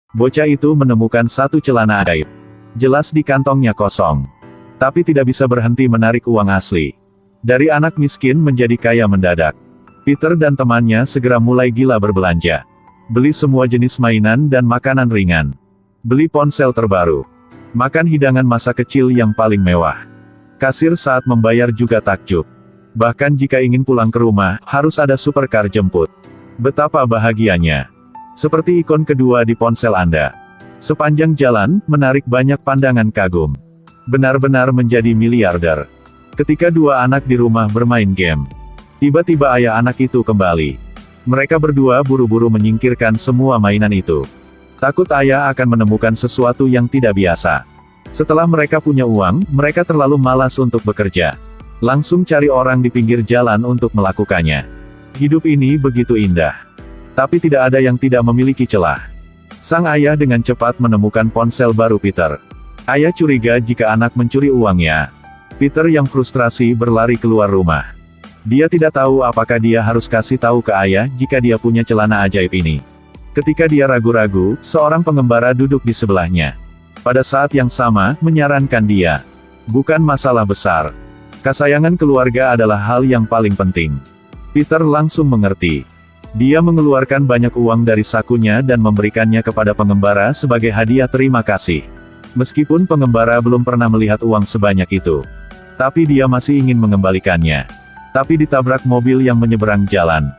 Bocah itu menemukan satu celana ajaib. Jelas di kantongnya kosong. Tapi tidak bisa berhenti menarik uang asli. Dari anak miskin menjadi kaya mendadak. Peter dan temannya segera mulai gila berbelanja. Beli semua jenis mainan dan makanan ringan. Beli ponsel terbaru. Makan hidangan masa kecil yang paling mewah. Kasir saat membayar juga takjub. Bahkan jika ingin pulang ke rumah, harus ada supercar jemput. Betapa bahagianya. Seperti ikon kedua di ponsel Anda. Sepanjang jalan, menarik banyak pandangan kagum. Benar-benar menjadi miliarder. Ketika dua anak di rumah bermain game. Tiba-tiba ayah anak itu kembali. Mereka berdua buru-buru menyingkirkan semua mainan itu. Takut ayah akan menemukan sesuatu yang tidak biasa. Setelah mereka punya uang, mereka terlalu malas untuk bekerja. Langsung cari orang di pinggir jalan untuk melakukannya. Hidup ini begitu indah. Tapi tidak ada yang tidak memiliki celah. Sang ayah dengan cepat menemukan ponsel baru Peter. Ayah curiga jika anak mencuri uangnya. Peter yang frustrasi berlari keluar rumah. Dia tidak tahu apakah dia harus kasih tahu ke ayah jika dia punya celana ajaib ini. Ketika dia ragu-ragu, seorang pengembara duduk di sebelahnya. Pada saat yang sama, menyarankan dia. Bukan masalah besar. Kesayangan keluarga adalah hal yang paling penting. Peter langsung mengerti. Dia mengeluarkan banyak uang dari sakunya dan memberikannya kepada pengembara sebagai hadiah terima kasih. Meskipun pengembara belum pernah melihat uang sebanyak itu. Tapi dia masih ingin mengembalikannya. Tapi ditabrak mobil yang menyeberang jalan.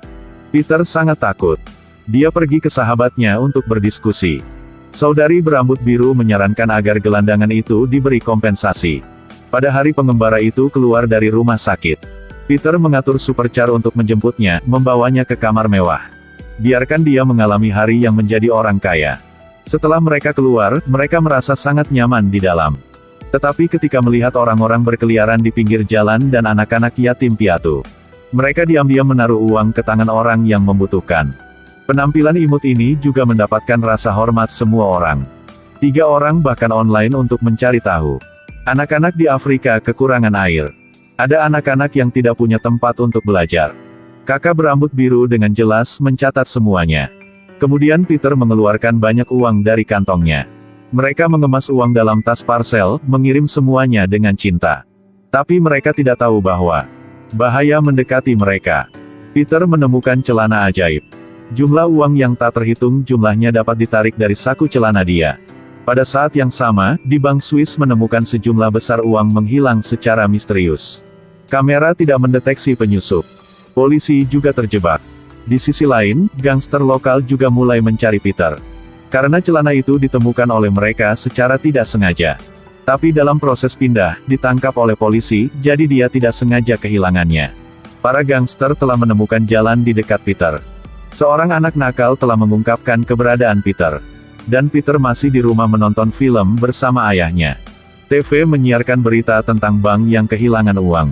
Peter sangat takut. Dia pergi ke sahabatnya untuk berdiskusi. Saudari berambut biru menyarankan agar gelandangan itu diberi kompensasi. Pada hari pengembara itu keluar dari rumah sakit. Peter mengatur supercar untuk menjemputnya, membawanya ke kamar mewah. Biarkan dia mengalami hari yang menjadi orang kaya. Setelah mereka keluar, mereka merasa sangat nyaman di dalam. Tetapi ketika melihat orang-orang berkeliaran di pinggir jalan dan anak-anak yatim piatu, mereka diam-diam menaruh uang ke tangan orang yang membutuhkan. Penampilan imut ini juga mendapatkan rasa hormat semua orang. 3 orang bahkan online untuk mencari tahu. Anak-anak di Afrika kekurangan air. Ada anak-anak yang tidak punya tempat untuk belajar. Kakak berambut biru dengan jelas mencatat semuanya. Kemudian Peter mengeluarkan banyak uang dari kantongnya. Mereka mengemas uang dalam tas parcel, mengirim semuanya dengan cinta. Tapi mereka tidak tahu bahwa bahaya mendekati mereka. Peter menemukan celana ajaib. Jumlah uang yang tak terhitung jumlahnya dapat ditarik dari saku celana dia. Pada saat yang sama, di Bank Swiss menemukan sejumlah besar uang menghilang secara misterius. Kamera tidak mendeteksi penyusup. Polisi juga terjebak. Di sisi lain, gangster lokal juga mulai mencari Peter. Karena celana itu ditemukan oleh mereka secara tidak sengaja. Tapi dalam proses pindah, ditangkap oleh polisi, jadi dia tidak sengaja kehilangannya. Para gangster telah menemukan jalan di dekat Peter. Seorang anak nakal telah mengungkapkan keberadaan Peter. Dan Peter masih di rumah menonton film bersama ayahnya. TV menyiarkan berita tentang bank yang kehilangan uang.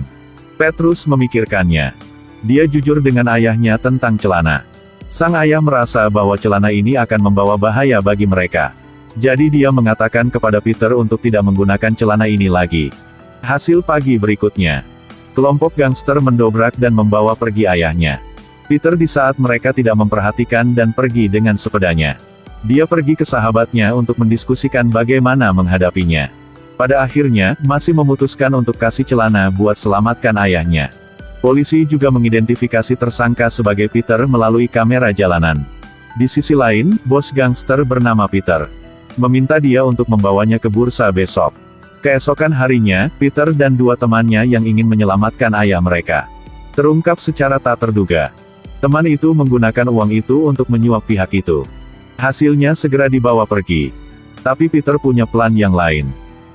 Petrus memikirkannya. Dia jujur dengan ayahnya tentang celana. Sang ayah merasa bahwa celana ini akan membawa bahaya bagi mereka. Jadi dia mengatakan kepada Peter untuk tidak menggunakan celana ini lagi. Hasil pagi berikutnya. Kelompok gangster mendobrak dan membawa pergi ayahnya. Peter di saat mereka tidak memperhatikan dan pergi dengan sepedanya. Dia pergi ke sahabatnya untuk mendiskusikan bagaimana menghadapinya. Pada akhirnya, masih memutuskan untuk kasih celana buat selamatkan ayahnya. Polisi juga mengidentifikasi tersangka sebagai Peter melalui kamera jalanan. Di sisi lain, bos gangster bernama Peter meminta dia untuk membawanya ke bursa besok. Keesokan harinya, Peter dan 2 temannya yang ingin menyelamatkan ayah mereka terungkap secara tak terduga. Teman itu menggunakan uang itu untuk menyuap pihak itu. Hasilnya segera dibawa pergi. Tapi Peter punya plan yang lain.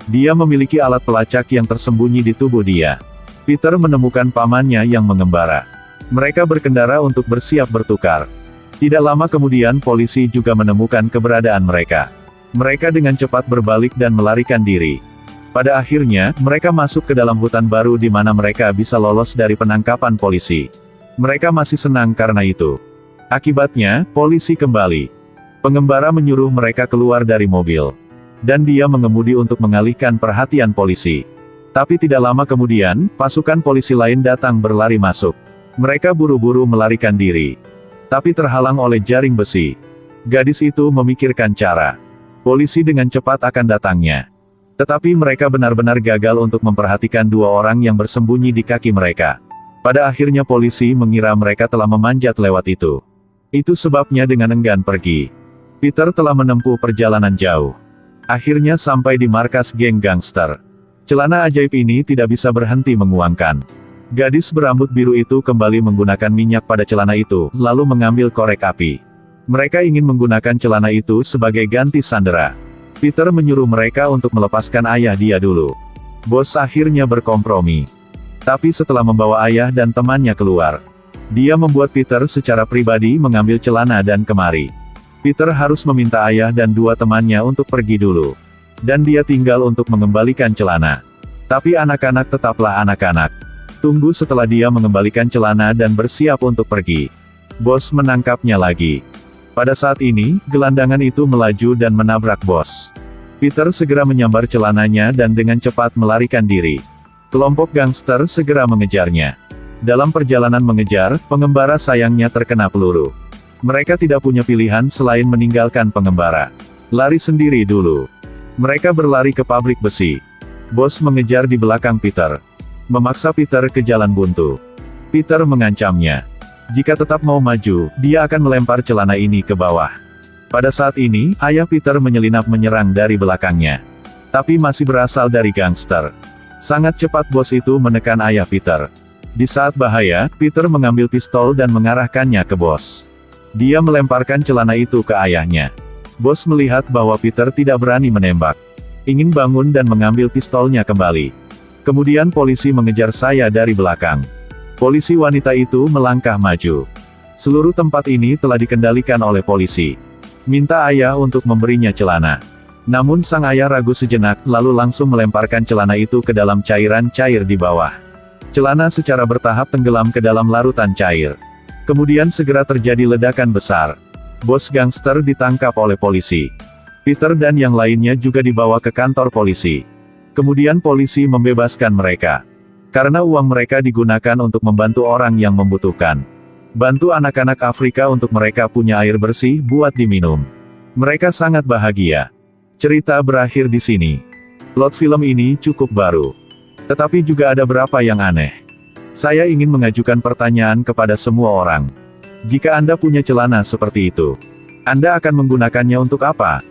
Dia memiliki alat pelacak yang tersembunyi di tubuh dia. Peter menemukan pamannya yang mengembara. Mereka berkendara untuk bersiap bertukar. Tidak lama kemudian polisi juga menemukan keberadaan mereka. Mereka dengan cepat berbalik dan melarikan diri. Pada akhirnya, mereka masuk ke dalam hutan baru di mana mereka bisa lolos dari penangkapan polisi. Mereka masih senang karena itu. Akibatnya, polisi kembali. Pengembara menyuruh mereka keluar dari mobil. Dan dia mengemudi untuk mengalihkan perhatian polisi. Tapi tidak lama kemudian, pasukan polisi lain datang berlari masuk. Mereka buru-buru melarikan diri. Tapi terhalang oleh jaring besi. Gadis itu memikirkan cara. Polisi dengan cepat akan datangnya. Tetapi mereka benar-benar gagal untuk memperhatikan dua orang yang bersembunyi di kaki mereka. Pada akhirnya polisi mengira mereka telah memanjat lewat itu. Itu sebabnya dengan enggan pergi. Peter telah menempuh perjalanan jauh. Akhirnya sampai di markas geng gangster. Celana ajaib ini tidak bisa berhenti menguangkan. Gadis berambut biru itu kembali menggunakan minyak pada celana itu, lalu mengambil korek api. Mereka ingin menggunakan celana itu sebagai ganti sandera. Peter menyuruh mereka untuk melepaskan ayah dia dulu. Bos akhirnya berkompromi. Tapi setelah membawa ayah dan temannya keluar, dia membuat Peter secara pribadi mengambil celana dan kemari. Peter harus meminta ayah dan dua temannya untuk pergi dulu. Dan dia tinggal untuk mengembalikan celana. Tapi anak-anak tetaplah anak-anak. Tunggu setelah dia mengembalikan celana dan bersiap untuk pergi. Bos menangkapnya lagi. Pada saat ini, gelandangan itu melaju dan menabrak bos. Peter segera menyambar celananya dan dengan cepat melarikan diri. Kelompok gangster segera mengejarnya. Dalam perjalanan mengejar, pengembara sayangnya terkena peluru. Mereka tidak punya pilihan selain meninggalkan pengembara. Lari sendiri dulu. Mereka berlari ke pabrik besi. Bos mengejar di belakang Peter. Memaksa Peter ke jalan buntu. Peter mengancamnya. Jika tetap mau maju, dia akan melempar celana ini ke bawah. Pada saat ini, ayah Peter menyelinap menyerang dari belakangnya. Tapi masih berasal dari gangster. Sangat cepat bos itu menekan ayah Peter. Di saat bahaya, Peter mengambil pistol dan mengarahkannya ke bos. Dia melemparkan celana itu ke ayahnya. Bos melihat bahwa Peter tidak berani menembak. Ingin bangun dan mengambil pistolnya kembali. Kemudian polisi mengejar saya dari belakang. Polisi wanita itu melangkah maju. Seluruh tempat ini telah dikendalikan oleh polisi. Minta ayah untuk memberinya celana. Namun sang ayah ragu sejenak, lalu langsung melemparkan celana itu ke dalam cairan cair di bawah. Celana secara bertahap tenggelam ke dalam larutan cair. Kemudian segera terjadi ledakan besar. Bos gangster ditangkap oleh polisi. Peter dan yang lainnya juga dibawa ke kantor polisi. Kemudian polisi membebaskan mereka. Karena uang mereka digunakan untuk membantu orang yang membutuhkan. Bantu anak-anak Afrika untuk mereka punya air bersih buat diminum. Mereka sangat bahagia. Cerita berakhir di sini. Plot film ini cukup baru. Tetapi juga ada beberapa yang aneh. Saya ingin mengajukan pertanyaan kepada semua orang. Jika Anda punya celana seperti itu, Anda akan menggunakannya untuk apa?